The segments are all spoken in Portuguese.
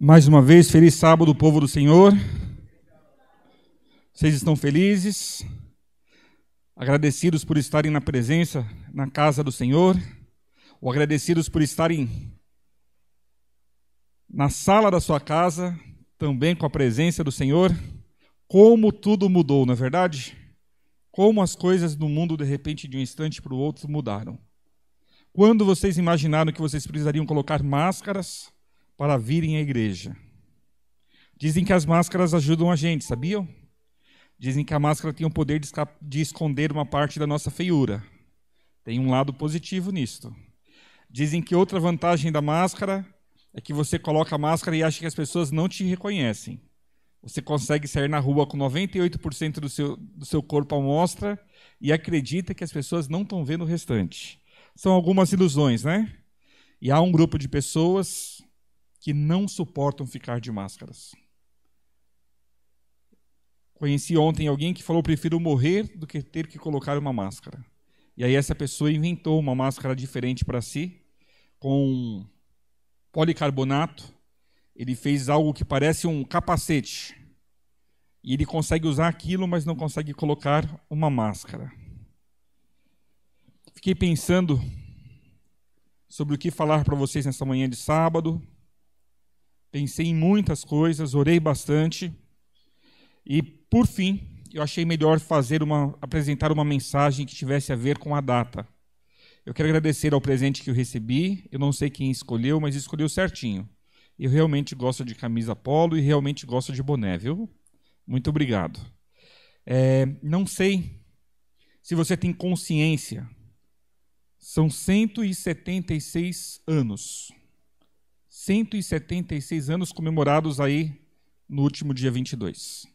Mais uma vez, feliz sábado, povo do Senhor. Vocês estão felizes? Agradecidos por estarem na presença, na casa do Senhor? Ou agradecidos por estarem na sala da sua casa, também com a presença do Senhor? Como tudo mudou, não é verdade? Como as coisas do mundo, de repente, de um instante para o outro, mudaram. Quando vocês imaginaram que vocês precisariam colocar máscaras para virem à igreja? Dizem que as máscaras ajudam a gente, sabiam? Dizem que a máscara tem o poder de esconder uma parte da nossa feiura. Tem um lado positivo nisto. Dizem que outra vantagem da máscara é que você coloca a máscara e acha que as pessoas não te reconhecem. Você consegue sair na rua com 98% do seu corpo à mostra e acredita que as pessoas não estão vendo o restante. São algumas ilusões, né? E há um grupo de pessoas que não suportam ficar de máscaras. Conheci ontem alguém que falou: prefiro morrer do que ter que colocar uma máscara. E aí essa pessoa inventou uma máscara diferente para si, com policarbonato. Ele fez algo que parece um capacete. E ele consegue usar aquilo, mas não consegue colocar uma máscara. Fiquei pensando sobre o que falar para vocês nessa manhã de sábado. Pensei em muitas coisas, orei bastante. E, por fim, eu achei melhor apresentar uma mensagem que tivesse a ver com a data. Eu quero agradecer ao presente que eu recebi. Eu não sei quem escolheu, mas escolheu certinho. Eu realmente gosto de camisa polo e realmente gosto de boné, viu? Muito obrigado. Não sei se você tem consciência. São 176 anos. 176 anos comemorados aí no último dia 22.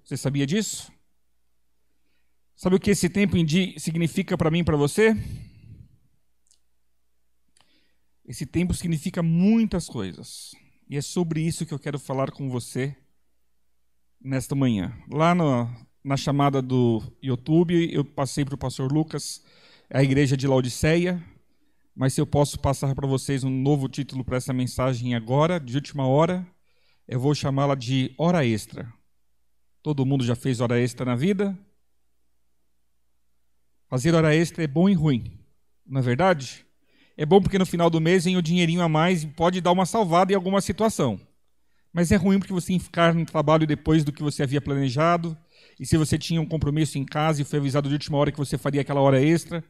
Você sabia disso? Sabe o que esse tempo significa para mim e para você? Esse tempo significa muitas coisas. E é sobre isso que eu quero falar com você nesta manhã. Lá na chamada do YouTube, eu passei para o pastor Lucas a igreja de Laodiceia, mas se eu posso passar para vocês um novo título para essa mensagem agora, de última hora, eu vou chamá-la de Hora Extra. Todo mundo já fez hora extra na vida? Fazer hora extra é bom e ruim, não é verdade? É bom porque no final do mês vem o dinheirinho a mais e pode dar uma salvada em alguma situação. Mas é ruim porque você tem que ficar no trabalho depois do que você havia planejado. E se você tinha um compromisso em casa e foi avisado de última hora que você faria aquela hora extra,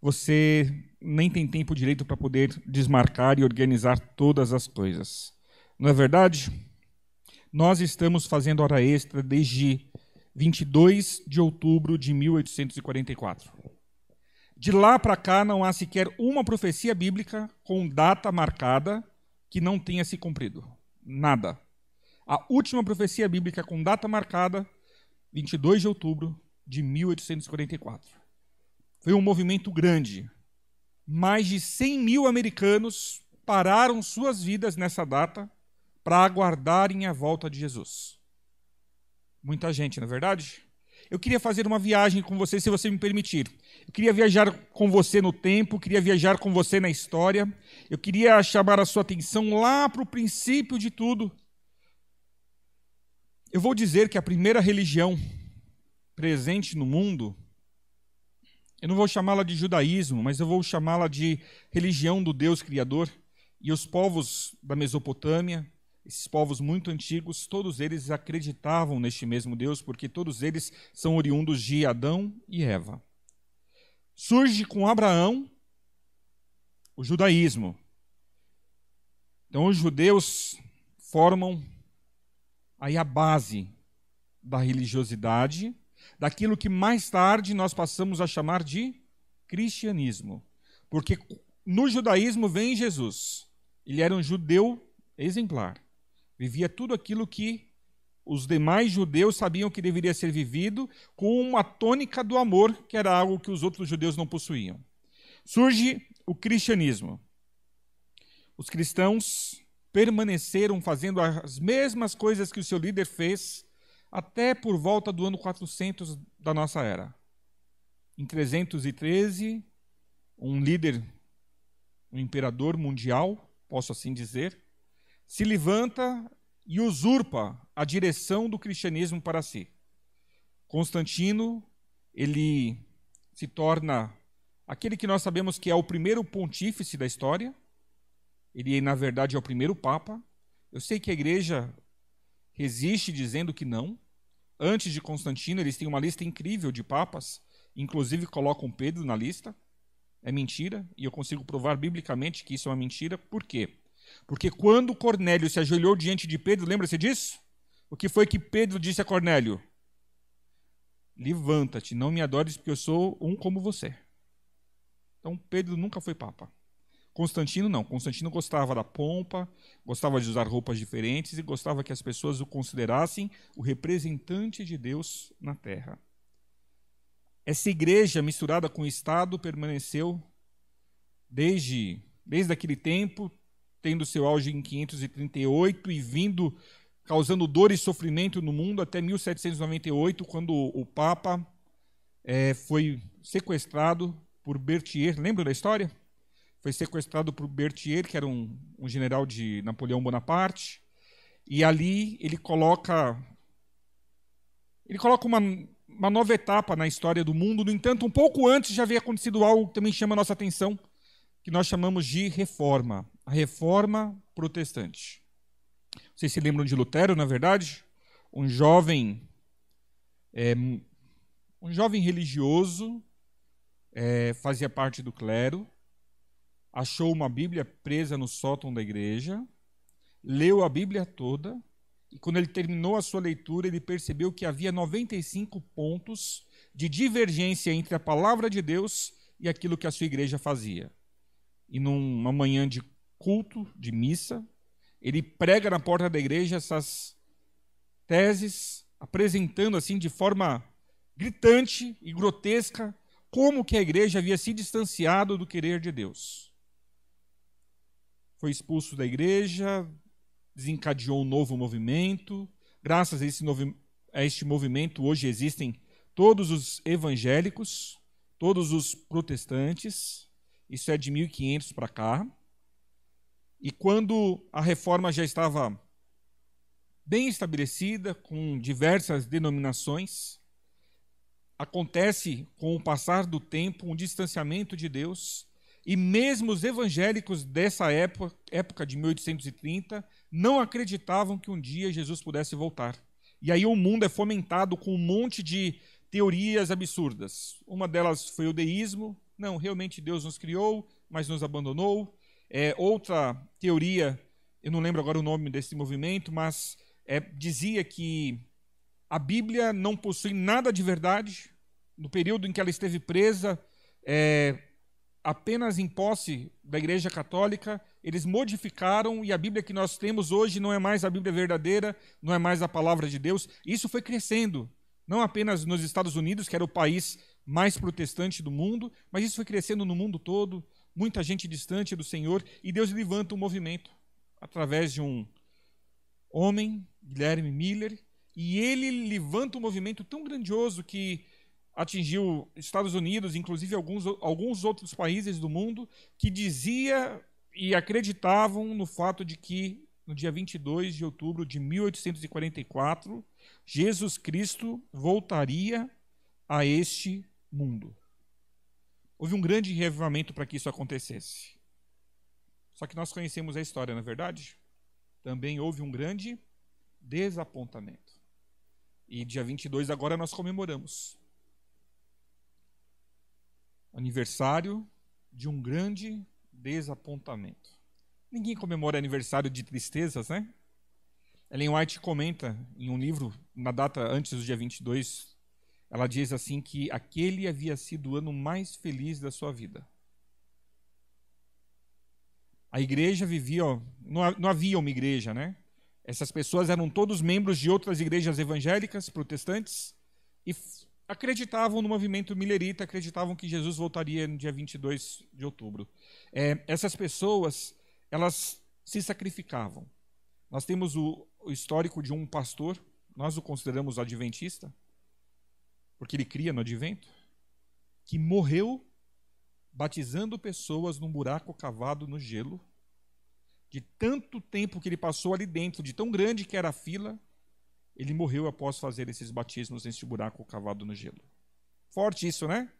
você nem tem tempo direito para poder desmarcar e organizar todas as coisas. Não é verdade? Nós estamos fazendo hora extra desde 22 de outubro de 1844. De lá para cá não há sequer uma profecia bíblica com data marcada que não tenha se cumprido. Nada. A última profecia bíblica com data marcada, 22 de outubro de 1844. Foi um movimento grande. Mais de 100 mil americanos pararam suas vidas nessa data para aguardarem a volta de Jesus. Muita gente, não é verdade? Eu queria fazer uma viagem com você, se você me permitir. Eu queria viajar com você no tempo, queria viajar com você na história. Eu queria chamar a sua atenção lá para o princípio de tudo. Eu vou dizer que a primeira religião presente no mundo, eu não vou chamá-la de judaísmo, mas eu vou chamá-la de religião do Deus Criador. E os povos da Mesopotâmia, esses povos muito antigos, todos eles acreditavam neste mesmo Deus, porque todos eles são oriundos de Adão e Eva. Surge com Abraão o judaísmo. Então os judeus formam aí a base da religiosidade, daquilo que mais tarde nós passamos a chamar de cristianismo. Porque no judaísmo vem Jesus. Ele era um judeu exemplar. Vivia tudo aquilo que os demais judeus sabiam que deveria ser vivido, com uma tônica do amor, que era algo que os outros judeus não possuíam. Surge o cristianismo. Os cristãos permaneceram fazendo as mesmas coisas que o seu líder fez até por volta do ano 400 da nossa era. Em 313, um líder, um imperador mundial, posso assim dizer, se levanta e usurpa a direção do cristianismo para si. Constantino, ele se torna aquele que nós sabemos que é o primeiro pontífice da história. Ele, na verdade, é o primeiro papa. Eu sei que a igreja resiste dizendo que não. Antes de Constantino, eles têm uma lista incrível de papas, inclusive colocam Pedro na lista. É mentira, e eu consigo provar biblicamente que isso é uma mentira. Por quê? Porque quando Cornélio se ajoelhou diante de Pedro, lembra-se disso? O que foi que Pedro disse a Cornélio? Levanta-te, não me adores, porque eu sou um como você. Então, Pedro nunca foi papa. Constantino não. Constantino gostava da pompa, gostava de usar roupas diferentes e gostava que as pessoas o considerassem o representante de Deus na terra. Essa igreja misturada com o Estado permaneceu desde aquele tempo, tendo seu auge em 538 e vindo causando dor e sofrimento no mundo até 1798, quando o Papa foi sequestrado por Berthier. Lembra da história? Foi sequestrado por Berthier, que era um general de Napoleão Bonaparte, e ali ele coloca uma nova etapa na história do mundo. No entanto, um pouco antes já havia acontecido algo que também chama a nossa atenção, que nós chamamos de reforma, a reforma protestante. Vocês se lembram de Lutero, na verdade? Um jovem religioso, fazia parte do clero, achou uma Bíblia presa no sótão da igreja, leu a Bíblia toda, e quando ele terminou a sua leitura, ele percebeu que havia 95 pontos de divergência entre a palavra de Deus e aquilo que a sua igreja fazia. E numa manhã de culto, de missa, ele prega na porta da igreja essas teses, apresentando assim de forma gritante e grotesca como que a igreja havia se distanciado do querer de Deus. Foi expulso da igreja, desencadeou um novo movimento. Graças a este movimento, hoje existem todos os evangélicos, todos os protestantes. Isso é de 1500 para cá. E quando a reforma já estava bem estabelecida, com diversas denominações, acontece, com o passar do tempo, um distanciamento de Deus. E mesmo os evangélicos dessa época de 1830, não acreditavam que um dia Jesus pudesse voltar. E aí o mundo é fomentado com um monte de teorias absurdas. Uma delas foi o deísmo. Não, realmente Deus nos criou, mas nos abandonou. Outra teoria, eu não lembro agora o nome desse movimento, mas dizia que a Bíblia não possui nada de verdade. No período em que ela esteve presa, apenas em posse da Igreja Católica, eles modificaram, e a Bíblia que nós temos hoje não é mais a Bíblia verdadeira, não é mais a palavra de Deus. Isso foi crescendo, não apenas nos Estados Unidos, que era o país mais protestante do mundo, mas isso foi crescendo no mundo todo, muita gente distante do Senhor, e Deus levanta um movimento através de um homem, Guilherme Miller, e ele levanta um movimento tão grandioso que atingiu Estados Unidos, inclusive alguns outros países do mundo, que dizia e acreditavam no fato de que, no dia 22 de outubro de 1844, Jesus Cristo voltaria a este mundo. Houve um grande reavivamento para que isso acontecesse. Só que nós conhecemos a história, não é verdade? Também houve um grande desapontamento. E dia 22 agora nós comemoramos aniversário de um grande desapontamento. Ninguém comemora aniversário de tristezas, né? Ellen White comenta em um livro, na data antes do dia 22, ela diz assim que aquele havia sido o ano mais feliz da sua vida. A igreja vivia, não havia uma igreja, né? Essas pessoas eram todos membros de outras igrejas evangélicas, protestantes, e acreditavam no movimento millerita, acreditavam que Jesus voltaria no dia 22 de outubro. Essas pessoas, elas se sacrificavam. Nós temos o histórico de um pastor, nós o consideramos adventista, porque ele cria no advento, que morreu batizando pessoas num buraco cavado no gelo, De tanto tempo que ele passou ali dentro, de tão grande que era a fila, ele morreu após fazer esses batismos nesse buraco cavado no gelo. Forte isso, né?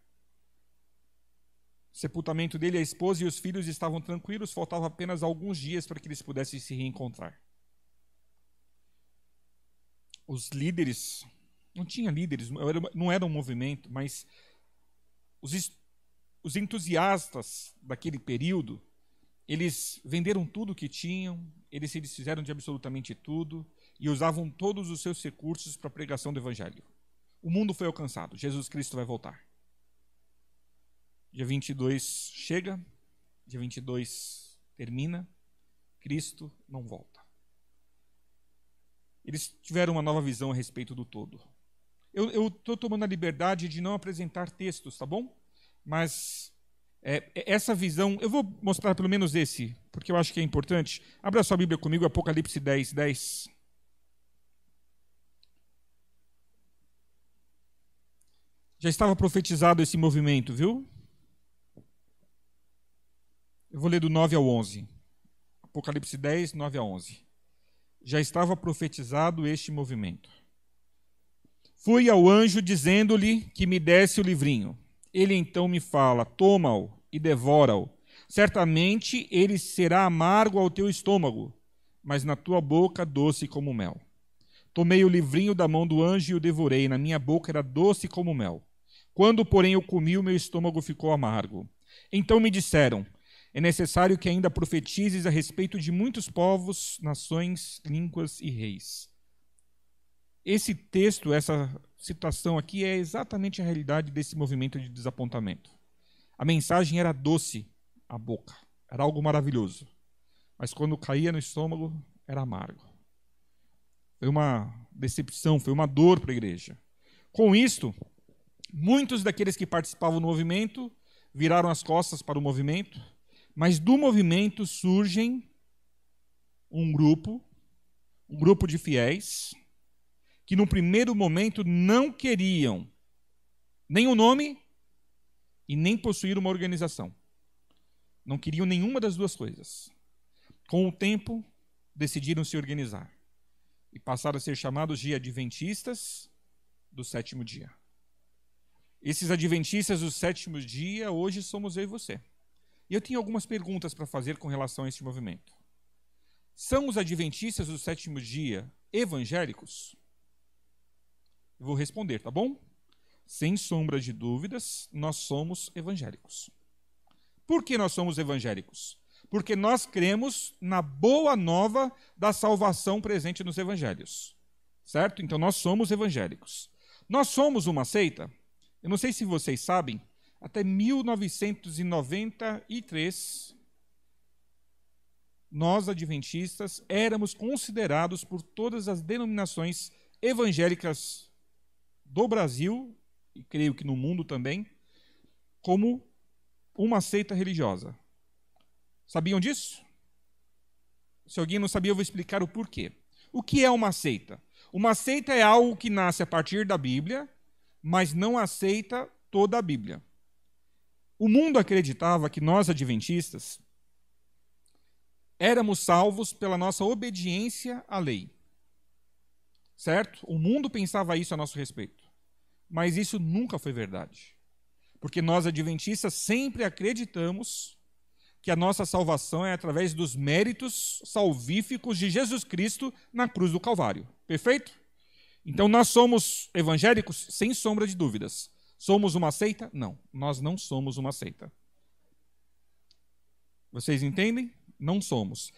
O sepultamento dele, a esposa e os filhos estavam tranquilos, faltavam apenas alguns dias para que eles pudessem se reencontrar. Os líderes, não tinha líderes, não era um movimento, mas os entusiastas daquele período, eles venderam tudo o que tinham, eles se desfizeram de absolutamente tudo e usavam todos os seus recursos para a pregação do evangelho. O mundo foi alcançado, Jesus Cristo vai voltar. Dia 22 chega, dia 22 termina, Cristo não volta. Eles tiveram uma nova visão a respeito do todo. Eu estou tomando a liberdade de não apresentar textos, tá bom? Mas essa visão, eu vou mostrar pelo menos esse, porque eu acho que é importante. Abra sua Bíblia comigo, Apocalipse 10, 10. Já estava profetizado esse movimento, viu? Eu vou ler do 9 ao 11. Apocalipse 10, 9 a 11. Já estava profetizado este movimento. Fui ao anjo dizendo-lhe que me desse o livrinho. Ele então me fala, toma-o e devora-o. Certamente ele será amargo ao teu estômago, mas na tua boca doce como mel. Tomei o livrinho da mão do anjo e o devorei. Na minha boca era doce como mel. Quando, porém, eu comi, o meu estômago ficou amargo. Então me disseram, é necessário que ainda profetizes a respeito de muitos povos, nações, línguas e reis. Esse texto, essa citação aqui é exatamente a realidade desse movimento de desapontamento. A mensagem era doce à boca, era algo maravilhoso. Mas quando caía no estômago, era amargo. Foi uma decepção, foi uma dor para a igreja. Com isto, muitos daqueles que participavam do movimento viraram as costas para o movimento, mas do movimento surgem um grupo de fiéis, que no primeiro momento não queriam nem o nome e nem possuir uma organização. Não queriam nenhuma das duas coisas. Com o tempo, decidiram se organizar e passaram a ser chamados de adventistas do sétimo dia. Esses adventistas do sétimo dia, hoje somos eu e você. E eu tenho algumas perguntas para fazer com relação a este movimento. São os adventistas do sétimo dia evangélicos? Eu vou responder, tá bom? Sem sombra de dúvidas, nós somos evangélicos. Por que nós somos evangélicos? Porque nós cremos na boa nova da salvação presente nos evangelhos. Certo? Então nós somos evangélicos. Nós somos uma seita? Eu não sei se vocês sabem, até 1993, nós adventistas éramos considerados por todas as denominações evangélicas do Brasil, e creio que no mundo também, como uma seita religiosa. Sabiam disso? Se alguém não sabia, eu vou explicar o porquê. O que é uma seita? Uma seita é algo que nasce a partir da Bíblia, mas não aceita toda a Bíblia. O mundo acreditava que nós, adventistas, éramos salvos pela nossa obediência à lei. Certo? O mundo pensava isso a nosso respeito. Mas isso nunca foi verdade. Porque nós, adventistas, sempre acreditamos que a nossa salvação é através dos méritos salvíficos de Jesus Cristo na cruz do Calvário. Perfeito? Então nós somos evangélicos sem sombra de dúvidas. Somos uma seita? Não, nós não somos uma seita. Vocês entendem? Não somos.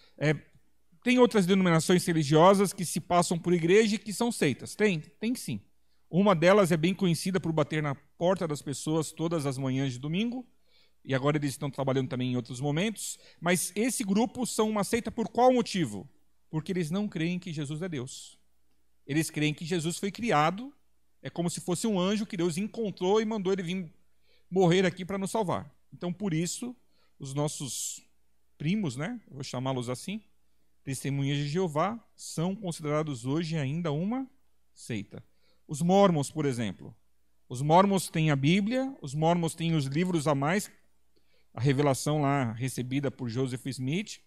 Tem outras denominações religiosas que se passam por igreja e que são seitas. Tem sim. Uma delas é bem conhecida por bater na porta das pessoas todas as manhãs de domingo, e agora eles estão trabalhando também em outros momentos, mas esse grupo são uma seita por qual motivo? Porque eles não creem que Jesus é Deus. Eles creem que Jesus foi criado, é como se fosse um anjo que Deus encontrou e mandou ele vir morrer aqui para nos salvar. Então, por isso, os nossos primos, né, vou chamá-los assim, testemunhas de Jeová, são considerados hoje ainda uma seita. Os mórmons, por exemplo. Os mórmons têm a Bíblia, os mórmons têm os livros a mais, a revelação lá recebida por Joseph Smith,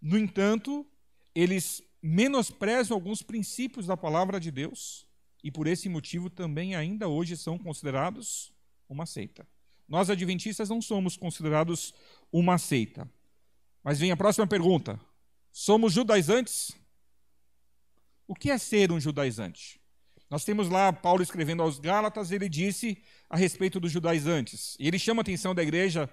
No entanto, eles menosprezam alguns princípios da palavra de Deus e por esse motivo também ainda hoje são considerados uma seita. Nós adventistas não somos considerados uma seita. Mas vem a próxima pergunta. Somos judaizantes? O que é ser um judaizante? Nós temos lá Paulo escrevendo aos Gálatas, ele disse a respeito dos judaizantes. E ele chama a atenção da igreja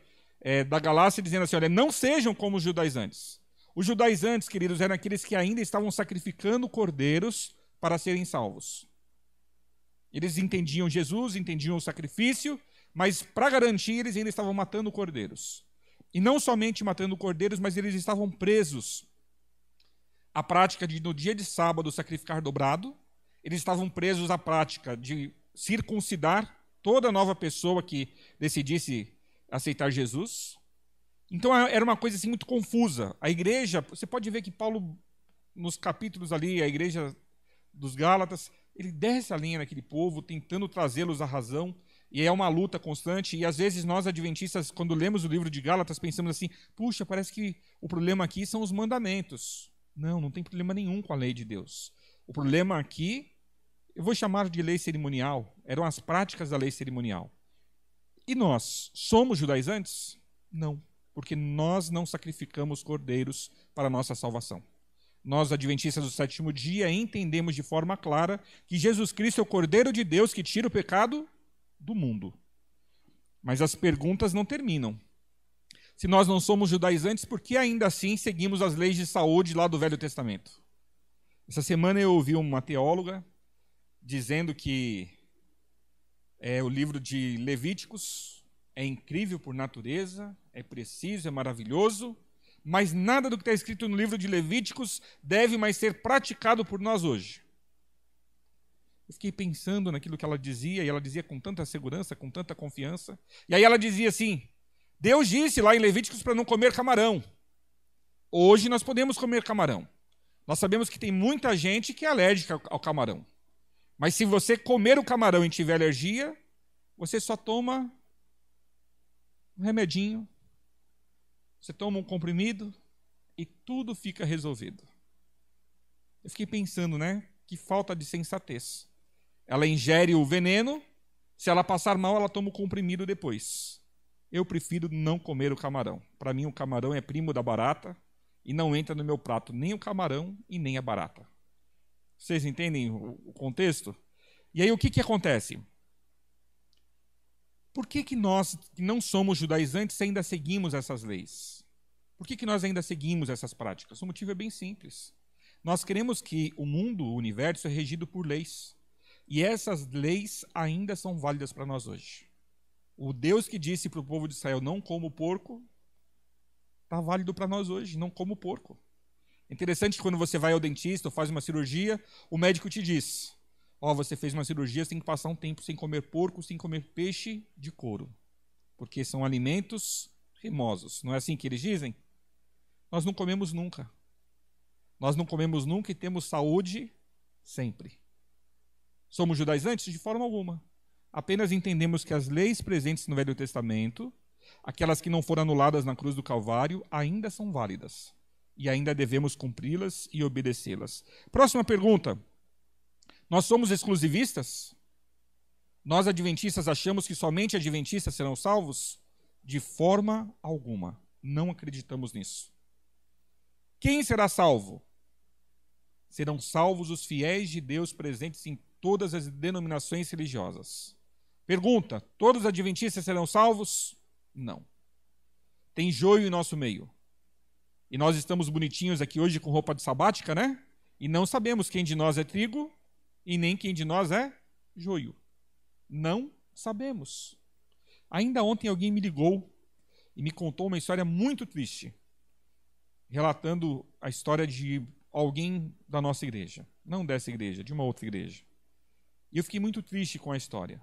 da Galácia dizendo assim, olha, não sejam como os judaizantes. Os judaizantes, queridos, eram aqueles que ainda estavam sacrificando cordeiros para serem salvos. Eles entendiam Jesus, entendiam o sacrifício, mas para garantir eles ainda estavam matando cordeiros. E não somente matando cordeiros, mas eles estavam presos à prática de, no dia de sábado, sacrificar dobrado. Eles estavam presos à prática de circuncidar toda nova pessoa que decidisse aceitar Jesus. Então era uma coisa assim muito confusa. A igreja, você pode ver que Paulo, nos capítulos ali, a igreja dos Gálatas, ele desce a linha naquele povo, tentando trazê-los à razão. E é uma luta constante, e às vezes nós adventistas, quando lemos o livro de Gálatas, pensamos assim, puxa, parece que o problema aqui são os mandamentos. Não, não tem problema nenhum com a lei de Deus. O problema aqui, eu vou chamar de lei cerimonial, eram as práticas da lei cerimonial. E nós, somos judaizantes? Não, porque nós não sacrificamos cordeiros para a nossa salvação. Nós, adventistas do sétimo dia, entendemos de forma clara que Jesus Cristo é o Cordeiro de Deus que tira o pecado do mundo. Mas as perguntas não terminam. Se nós não somos judaizantes, por que ainda assim seguimos as leis de saúde lá do Velho Testamento? Essa semana eu ouvi uma teóloga dizendo que o livro de Levíticos é incrível por natureza, é preciso, é maravilhoso, mas nada do que está escrito no livro de Levíticos deve mais ser praticado por nós hoje. Eu fiquei pensando naquilo que ela dizia, e ela dizia com tanta segurança, com tanta confiança. E aí ela dizia assim, Deus disse lá em Levíticos para não comer camarão. Hoje nós podemos comer camarão. Nós sabemos que tem muita gente que é alérgica ao camarão. Mas se você comer o camarão e tiver alergia, você só toma um remedinho, você toma um comprimido e tudo fica resolvido. Eu fiquei pensando, né? Que falta de sensatez. Ela ingere o veneno, se ela passar mal, ela toma o comprimido depois. Eu prefiro não comer o camarão. Para mim, o camarão é primo da barata e não entra no meu prato nem o camarão e nem a barata. Vocês entendem o contexto? E aí, o que acontece? Por que nós, que não somos judaizantes, ainda seguimos essas leis? Por que nós ainda seguimos essas práticas? O motivo é bem simples. Nós queremos que o mundo, o universo, é regido por leis. E essas leis ainda são válidas para nós hoje. O Deus que disse para o povo de Israel, não como porco, está válido para nós hoje, não como porco. É interessante que quando você vai ao dentista ou faz uma cirurgia, o médico te diz, você fez uma cirurgia, você tem que passar um tempo sem comer porco, sem comer peixe de couro. Porque são alimentos remosos. Não é assim que eles dizem? Nós não comemos nunca. Nós não comemos nunca e temos saúde sempre. Somos judaizantes? De forma alguma. Apenas entendemos que as leis presentes no Velho Testamento, aquelas que não foram anuladas na cruz do Calvário, ainda são válidas. E ainda devemos cumpri-las e obedecê-las. Próxima pergunta. Nós somos exclusivistas? Nós, adventistas, achamos que somente adventistas serão salvos? De forma alguma. Não acreditamos nisso. Quem será salvo? Serão salvos os fiéis de Deus presentes em todas as denominações religiosas. Pergunta, todos os adventistas serão salvos? Não. Tem joio em nosso meio. E nós estamos bonitinhos aqui hoje com roupa de sabática, né? E não sabemos quem de nós é trigo e nem quem de nós é joio. Não sabemos. Ainda ontem alguém me ligou e me contou uma história muito triste, relatando a história de alguém da nossa igreja. Não dessa igreja, de uma outra igreja. E eu fiquei muito triste com a história.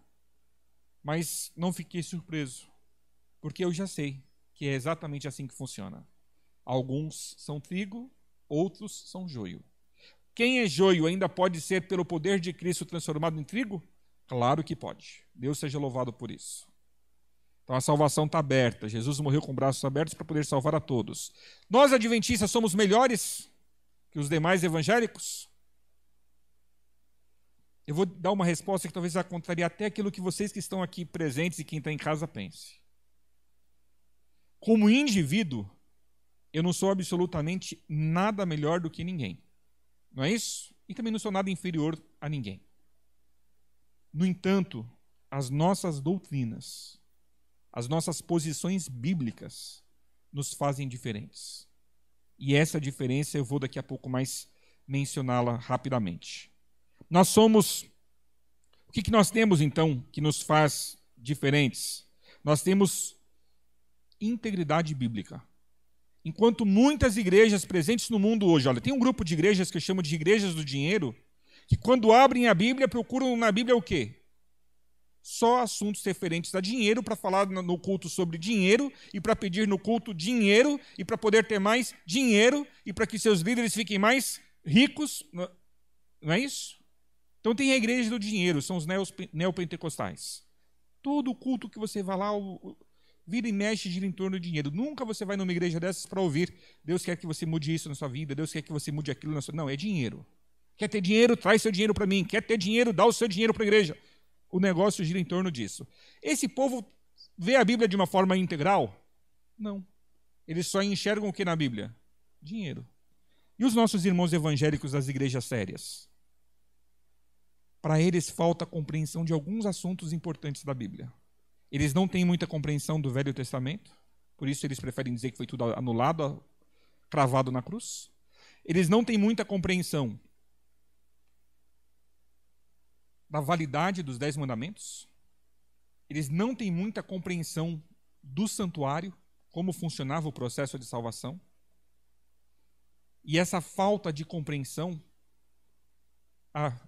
Mas não fiquei surpreso, porque eu já sei que é exatamente assim que funciona. Alguns são trigo, outros são joio. Quem é joio ainda pode ser, pelo poder de Cristo, transformado em trigo? Claro que pode. Deus seja louvado por isso. Então a salvação está aberta. Jesus morreu com braços abertos para poder salvar a todos. Nós, adventistas, somos melhores que os demais evangélicos? Eu vou dar uma resposta que talvez vá contrariar até aquilo que vocês que estão aqui presentes e quem está em casa pense. Como indivíduo, eu não sou absolutamente nada melhor do que ninguém. Não é isso? E também não sou nada inferior a ninguém. No entanto, as nossas doutrinas, as nossas posições bíblicas nos fazem diferentes. E essa diferença eu vou daqui a pouco mais mencioná-la rapidamente. Nós somos... O que nós temos, então, que nos faz diferentes? Nós temos integridade bíblica. Enquanto muitas igrejas presentes no mundo hoje, olha, tem um grupo de igrejas que eu chamo de igrejas do dinheiro, que quando abrem a Bíblia, procuram na Bíblia o quê? Só assuntos referentes a dinheiro, para falar no culto sobre dinheiro, e para pedir no culto dinheiro, e para poder ter mais dinheiro, e para que seus líderes fiquem mais ricos. Não é isso? Então tem a igreja do dinheiro, são os neopentecostais. Todo culto que você vai lá, vira e mexe, gira em torno do dinheiro. Nunca você vai numa igreja dessas para ouvir: Deus quer que você mude isso na sua vida, Deus quer que você mude aquilo na sua... Não, é dinheiro. Quer ter dinheiro? Traz seu dinheiro para mim. Quer ter dinheiro? Dá o seu dinheiro para a igreja. O negócio gira em torno disso. Esse povo vê a Bíblia de uma forma integral? Não. Eles só enxergam o que na Bíblia? Dinheiro. E os nossos irmãos evangélicos das igrejas sérias? Para eles falta a compreensão de alguns assuntos importantes da Bíblia. Eles não têm muita compreensão do Velho Testamento, por isso eles preferem dizer que foi tudo anulado, cravado na cruz. Eles não têm muita compreensão da validade dos 10 mandamentos. Eles não têm muita compreensão do santuário, como funcionava o processo de salvação. E essa falta de compreensão...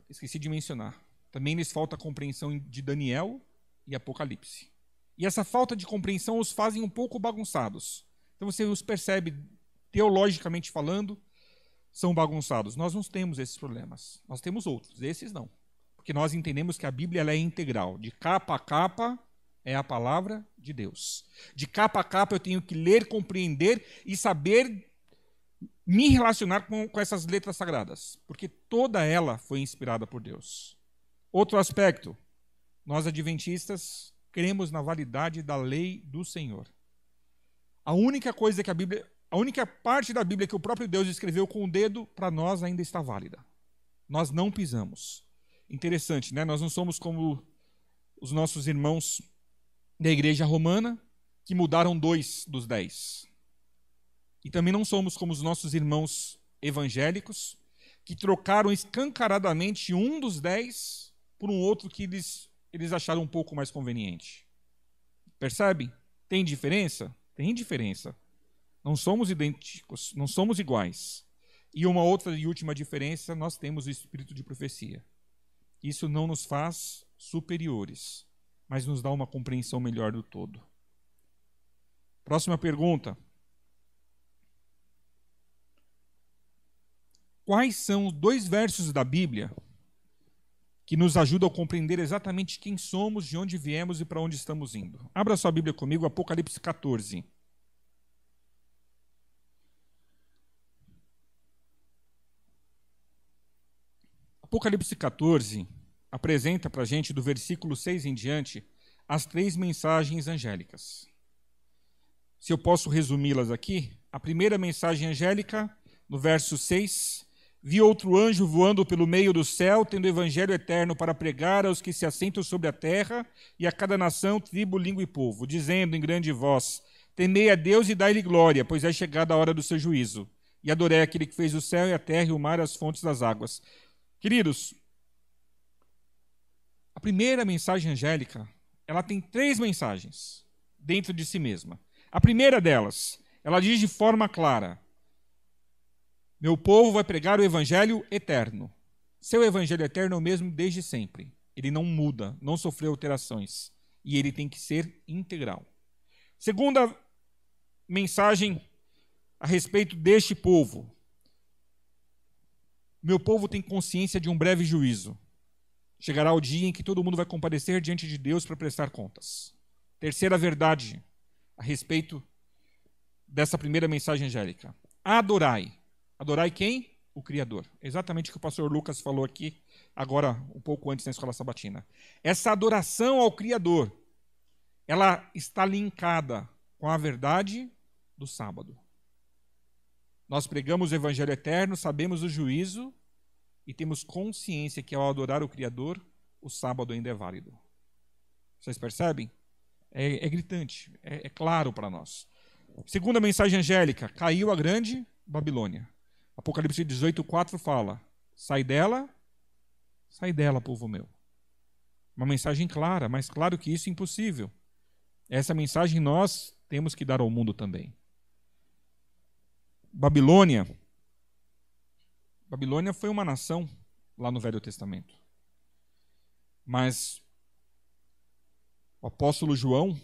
esqueci de mencionar. Também lhes falta a compreensão de Daniel e Apocalipse. E essa falta de compreensão os fazem um pouco bagunçados. Então você os percebe, teologicamente falando, são bagunçados. Nós não temos esses problemas. Nós temos outros, esses não. Porque nós entendemos que a Bíblia ela é integral. De capa a capa é a palavra de Deus. De capa a capa eu tenho que ler, compreender e saber me relacionar com essas letras sagradas. Porque toda ela foi inspirada por Deus. Outro aspecto, nós adventistas cremos na validade da lei do Senhor. A única coisa que a única parte da Bíblia que o próprio Deus escreveu com o dedo, para nós ainda está válida. Nós não pisamos. Interessante, né? Nós não somos como os nossos irmãos da igreja romana, que mudaram 2 dos 10. E também não somos como os nossos irmãos evangélicos, que trocaram escancaradamente um dos 10 por um outro que eles acharam um pouco mais conveniente. Percebe? Tem diferença? Tem diferença. Não somos idênticos, não somos iguais. E uma outra e última diferença, nós temos o espírito de profecia. Isso não nos faz superiores, mas nos dá uma compreensão melhor do todo. Próxima pergunta. Quais são os 2 versos da Bíblia que nos ajudam a compreender exatamente quem somos, de onde viemos e para onde estamos indo? Abra sua Bíblia comigo, Apocalipse 14. Apocalipse 14 apresenta para a gente, do versículo 6 em diante, as 3 mensagens angélicas. Se eu posso resumi-las aqui, a primeira mensagem angélica, no verso 6, vi outro anjo voando pelo meio do céu, tendo o evangelho eterno para pregar aos que se assentam sobre a terra e a cada nação, tribo, língua e povo, dizendo em grande voz: temei a Deus e dai-lhe glória, pois é chegada a hora do seu juízo. E adorei aquele que fez o céu e a terra e o mar e as fontes das águas. Queridos, a primeira mensagem angélica, ela tem 3 mensagens dentro de si mesma. A primeira delas, ela diz de forma clara: meu povo vai pregar o evangelho eterno. Seu evangelho eterno é o mesmo desde sempre. Ele não muda, não sofreu alterações. E ele tem que ser integral. Segunda mensagem a respeito deste povo. Meu povo tem consciência de um breve juízo. Chegará o dia em que todo mundo vai comparecer diante de Deus para prestar contas. Terceira verdade a respeito dessa primeira mensagem angélica. Adorai. Adorai quem? O Criador. Exatamente o que o pastor Lucas falou aqui, agora um pouco antes na escola sabatina. Essa adoração ao Criador, ela está linkada com a verdade do sábado. Nós pregamos o Evangelho eterno, sabemos o juízo e temos consciência que ao adorar o Criador, o sábado ainda é válido. Vocês percebem? É gritante, é claro para nós. Segunda mensagem angélica, caiu a grande Babilônia. Apocalipse 18:4 fala, sai dela, povo meu. Uma mensagem clara, mais claro que isso, impossível. Essa mensagem nós temos que dar ao mundo também. Babilônia foi uma nação lá no Velho Testamento. Mas o apóstolo João,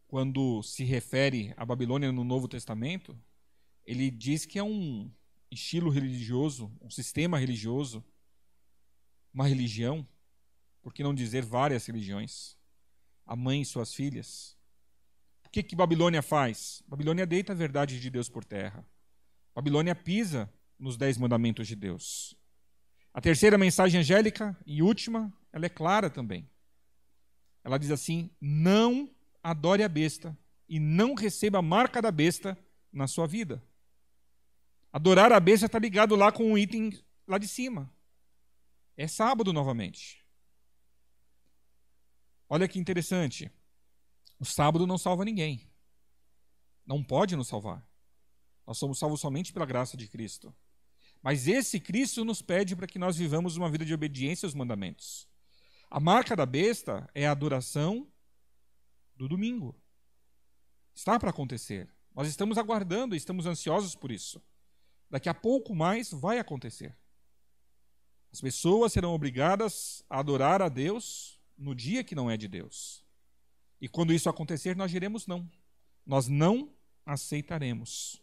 quando se refere à Babilônia no Novo Testamento, ele diz que é um estilo religioso, um sistema religioso, uma religião, por que não dizer várias religiões, a mãe e suas filhas. O que Babilônia faz? Babilônia deita a verdade de Deus por terra. Babilônia pisa nos 10 mandamentos de Deus. A terceira mensagem angélica e última, ela é clara também. Ela diz assim, não adore a besta e não receba a marca da besta na sua vida. Adorar a besta está ligado lá com um item lá de cima. É sábado novamente. Olha que interessante. O sábado não salva ninguém. Não pode nos salvar. Nós somos salvos somente pela graça de Cristo. Mas esse Cristo nos pede para que nós vivamos uma vida de obediência aos mandamentos. A marca da besta é a adoração do domingo. Está para acontecer. Nós estamos aguardando e estamos ansiosos por isso. Daqui a pouco mais vai acontecer. As pessoas serão obrigadas a adorar a Deus no dia que não é de Deus. E quando isso acontecer, nós diremos não. Nós não aceitaremos.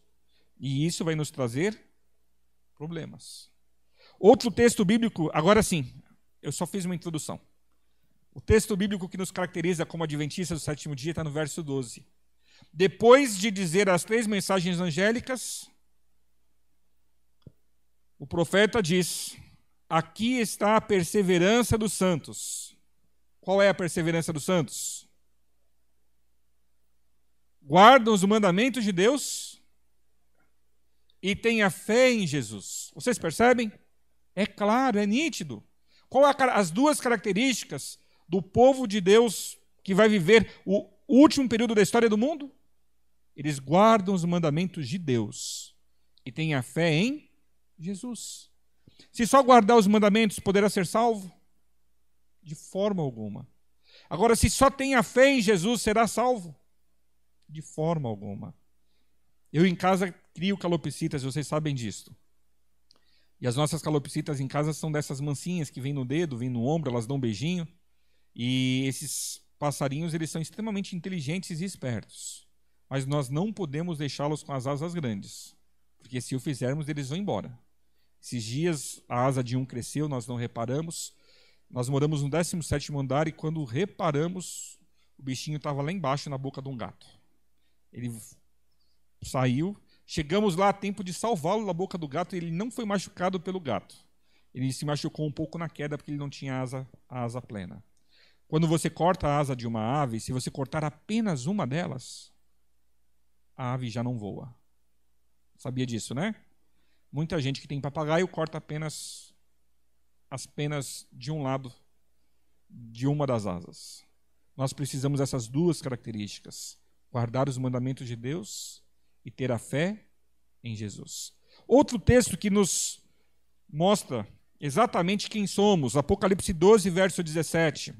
E isso vai nos trazer problemas. Outro texto bíblico, agora sim, eu só fiz uma introdução. O texto bíblico que nos caracteriza como adventistas do sétimo dia está no verso 12. Depois de dizer as 3 mensagens angélicas, o profeta diz, aqui está a perseverança dos santos. Qual é a perseverança dos santos? Guardam os mandamentos de Deus e têm a fé em Jesus. Vocês percebem? É claro, é nítido. Qual as 2 características do povo de Deus que vai viver o último período da história do mundo? Eles guardam os mandamentos de Deus e têm a fé em Jesus. Se só guardar os mandamentos poderá ser salvo? De forma alguma. Agora, se só tem a fé em Jesus, será salvo? De forma alguma. Eu em casa crio calopsitas, vocês sabem disso. E as nossas calopsitas em casa são dessas mansinhas que vêm no dedo, vêm no ombro, elas dão um beijinho. E esses passarinhos, eles são extremamente inteligentes e espertos. Mas nós não podemos deixá-los com as asas grandes. Porque se o fizermos, eles vão embora. Esses dias a asa de um cresceu, nós não reparamos. Nós moramos no 17º andar e quando reparamos, o bichinho estava lá embaixo na boca de um gato. Ele saiu, chegamos lá a tempo de salvá-lo da boca do gato e ele não foi machucado pelo gato. Ele se machucou um pouco na queda porque ele não tinha a asa plena. Quando você corta a asa de uma ave, se você cortar apenas uma delas, a ave já não voa. Sabia disso, né? Muita gente que tem papagaio corta apenas as penas de um lado de uma das asas. Nós precisamos dessas 2 características. Guardar os mandamentos de Deus e ter a fé em Jesus. Outro texto que nos mostra exatamente quem somos, Apocalipse 12, verso 17.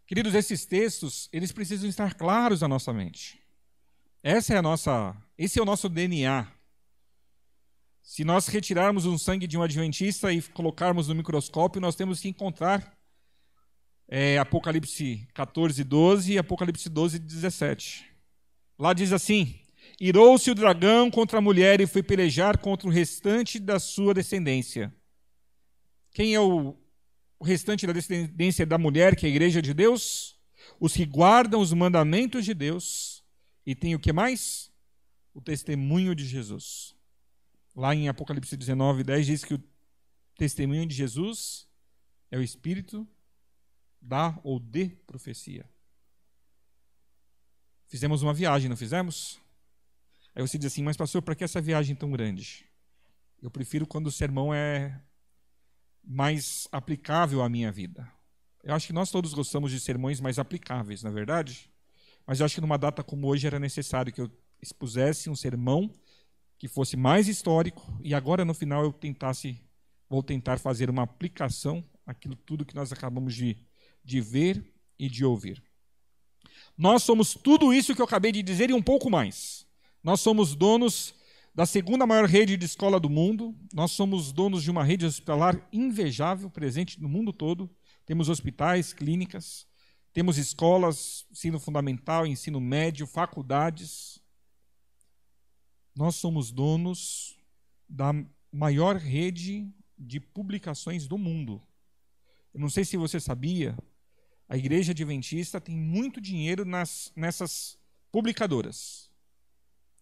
Queridos, esses textos, eles precisam estar claros na nossa mente. Esse é o nosso DNA. Se nós retirarmos um sangue de um adventista e colocarmos no microscópio, nós temos que encontrar Apocalipse 14, 12 e Apocalipse 12, 17. Lá diz assim, irou-se o dragão contra a mulher e foi pelejar contra o restante da sua descendência. Quem é o restante da descendência da mulher, que é a igreja de Deus? Os que guardam os mandamentos de Deus e têm o que mais? O testemunho de Jesus. Lá em Apocalipse 19:10 diz que o testemunho de Jesus é o espírito da ou de profecia. Fizemos uma viagem, não fizemos? Aí você diz assim, mas pastor, para que essa viagem tão grande? Eu prefiro quando o sermão é mais aplicável à minha vida. Eu acho que nós todos gostamos de sermões mais aplicáveis, não é verdade? Mas eu acho que numa data como hoje era necessário que eu expusesse um sermão que fosse mais histórico e agora no final eu vou tentar fazer uma aplicação àquilo tudo que nós acabamos de ver e de ouvir. Nós somos tudo isso que eu acabei de dizer e um pouco mais. Nós somos donos da segunda maior rede de escola do mundo, nós somos donos de uma rede hospitalar invejável, presente no mundo todo. Temos hospitais, clínicas, temos escolas, ensino fundamental, ensino médio, faculdades. Nós somos donos da maior rede de publicações do mundo. Eu não sei se você sabia, a Igreja Adventista tem muito dinheiro nessas publicadoras.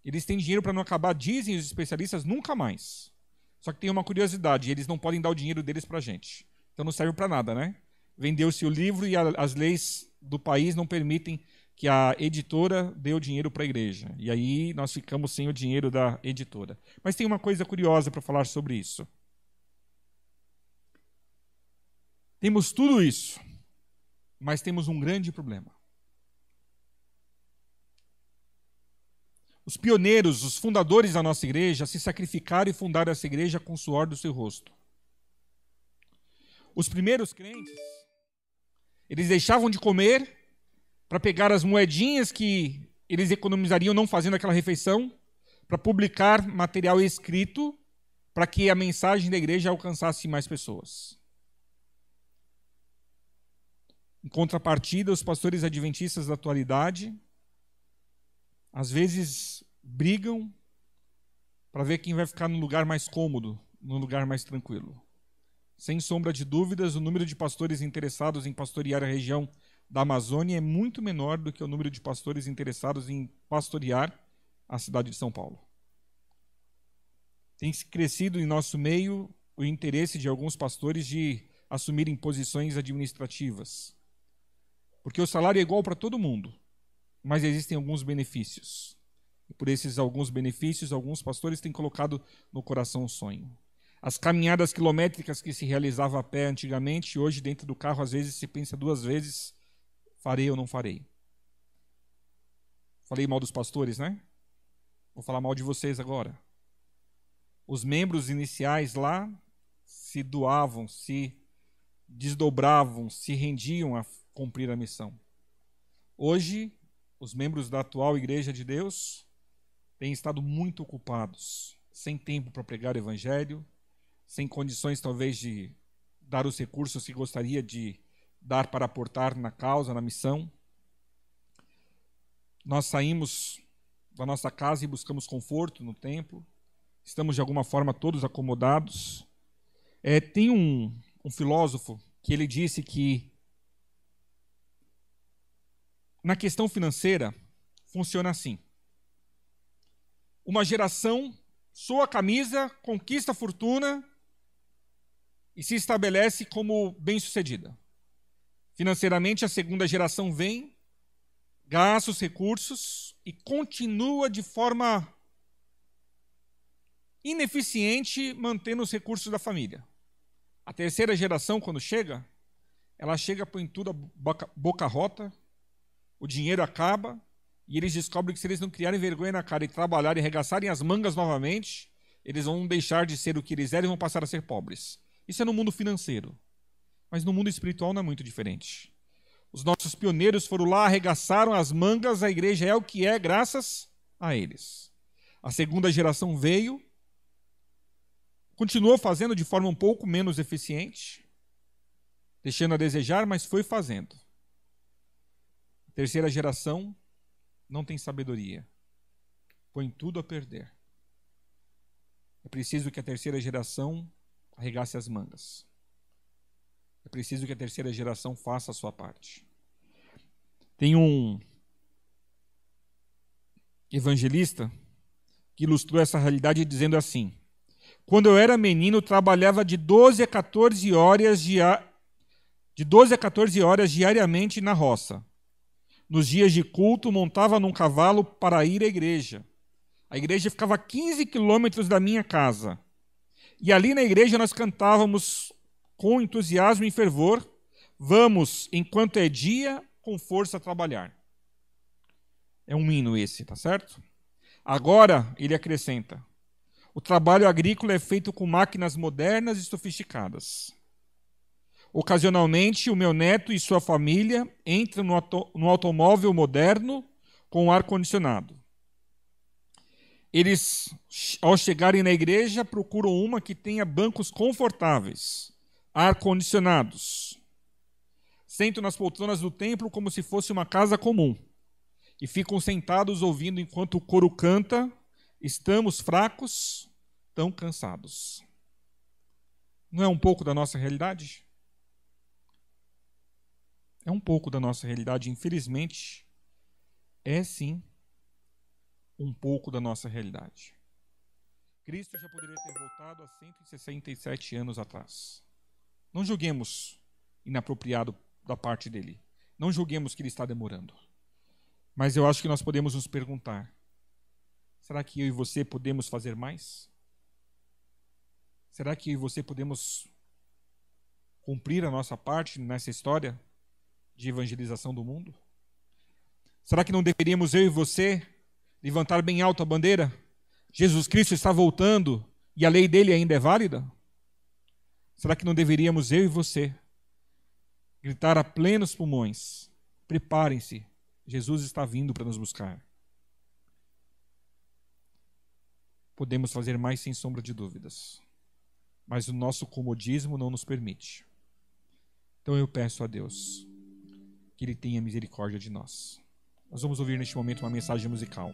Eles têm dinheiro para não acabar, dizem os especialistas, nunca mais. Só que tem uma curiosidade, eles não podem dar o dinheiro deles para a gente. Então não serve para nada, né? Vendeu-se o livro e as leis do país não permitem que a editora dê o dinheiro para a igreja. E aí nós ficamos sem o dinheiro da editora. Mas tem uma coisa curiosa para falar sobre isso. Temos tudo isso, mas temos um grande problema. Os pioneiros, os fundadores da nossa igreja, se sacrificaram e fundaram essa igreja com o suor do seu rosto. Os primeiros crentes, eles deixavam de comer para pegar as moedinhas que eles economizariam não fazendo aquela refeição, para publicar material escrito, para que a mensagem da igreja alcançasse mais pessoas. Em contrapartida, os pastores adventistas da atualidade, às vezes brigam para ver quem vai ficar no lugar mais cômodo, no lugar mais tranquilo. Sem sombra de dúvidas, o número de pastores interessados em pastorear a região da Amazônia é muito menor do que o número de pastores interessados em pastorear a cidade de São Paulo. Tem crescido em nosso meio o interesse de alguns pastores de assumirem posições administrativas. Porque o salário é igual para todo mundo, mas existem alguns benefícios. E por esses alguns benefícios, alguns pastores têm colocado no coração um sonho. As caminhadas quilométricas que se realizavam a pé antigamente, hoje dentro do carro às vezes se pensa duas vezes, farei ou não farei. Falei mal dos pastores, né? Vou falar mal de vocês agora. Os membros iniciais lá se doavam, se desdobravam, se rendiam a cumprir a missão. Hoje, os membros da atual Igreja de Deus têm estado muito ocupados, sem tempo para pregar o Evangelho, sem condições talvez de dar os recursos que gostaria de dar para aportar na causa, na missão. Nós saímos da nossa casa e buscamos conforto no templo, estamos de alguma forma todos acomodados. Tem um filósofo que ele disse que na questão financeira funciona assim: uma geração soa a camisa, conquista a fortuna e se estabelece como bem-sucedida. Financeiramente, a segunda geração vem, gasta os recursos e continua de forma ineficiente mantendo os recursos da família. A terceira geração, quando chega, ela chega põe tudo a boca rota, o dinheiro acaba e eles descobrem que se eles não criarem vergonha na cara e trabalharem e arregaçarem as mangas novamente, eles vão deixar de ser o que eles eram e vão passar a ser pobres. Isso é no mundo financeiro. Mas no mundo espiritual não é muito diferente. Os nossos pioneiros foram lá, arregaçaram as mangas, a igreja é o que é graças a eles. A segunda geração veio, continuou fazendo de forma um pouco menos eficiente, deixando a desejar, mas foi fazendo. A terceira geração não tem sabedoria, põe tudo a perder. É preciso que a terceira geração arregace as mangas. É preciso que a terceira geração faça a sua parte. Tem um evangelista que ilustrou essa realidade dizendo assim: quando eu era menino, trabalhava de 12 a 14 horas diariamente na roça. Nos dias de culto, montava num cavalo para ir à igreja. A igreja ficava a 15 quilômetros da minha casa. E ali na igreja nós cantávamos com entusiasmo e fervor: vamos, enquanto é dia, com força trabalhar. É um hino esse, tá certo? Agora, ele acrescenta: o trabalho agrícola é feito com máquinas modernas e sofisticadas. Ocasionalmente, o meu neto e sua família entram no automóvel moderno com ar-condicionado. Eles, ao chegarem na igreja, procuram uma que tenha bancos confortáveis, ar-condicionados. Sentam nas poltronas do templo como se fosse uma casa comum e ficam sentados ouvindo enquanto o coro canta: estamos fracos, tão cansados. Não é um pouco da nossa realidade? É um pouco da nossa realidade, infelizmente. É sim um pouco da nossa realidade. Cristo já poderia ter voltado há 167 anos atrás. Não julguemos inapropriado da parte dele. Não julguemos que ele está demorando. Mas eu acho que nós podemos nos perguntar: será que eu e você podemos fazer mais? Será que eu e você podemos cumprir a nossa parte nessa história de evangelização do mundo? Será que não deveríamos eu e você levantar bem alto a bandeira? Jesus Cristo está voltando e a lei dele ainda é válida? Será que não deveríamos eu e você gritar a plenos pulmões: preparem-se, Jesus está vindo para nos buscar? Podemos fazer mais sem sombra de dúvidas, mas o nosso comodismo não nos permite. Então eu peço a Deus que Ele tenha misericórdia de nós. Nós vamos ouvir neste momento uma mensagem musical.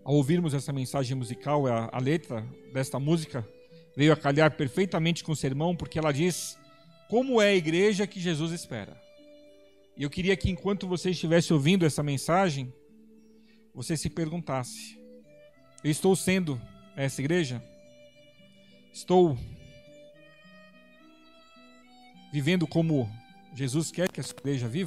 Ao ouvirmos essa mensagem musical, a letra desta música veio a calhar perfeitamente com o sermão, porque ela diz como é a igreja que Jesus espera. E eu queria que, enquanto você estivesse ouvindo essa mensagem, você se perguntasse: eu estou sendo essa igreja? Estou vivendo como Jesus quer que essa igreja viva?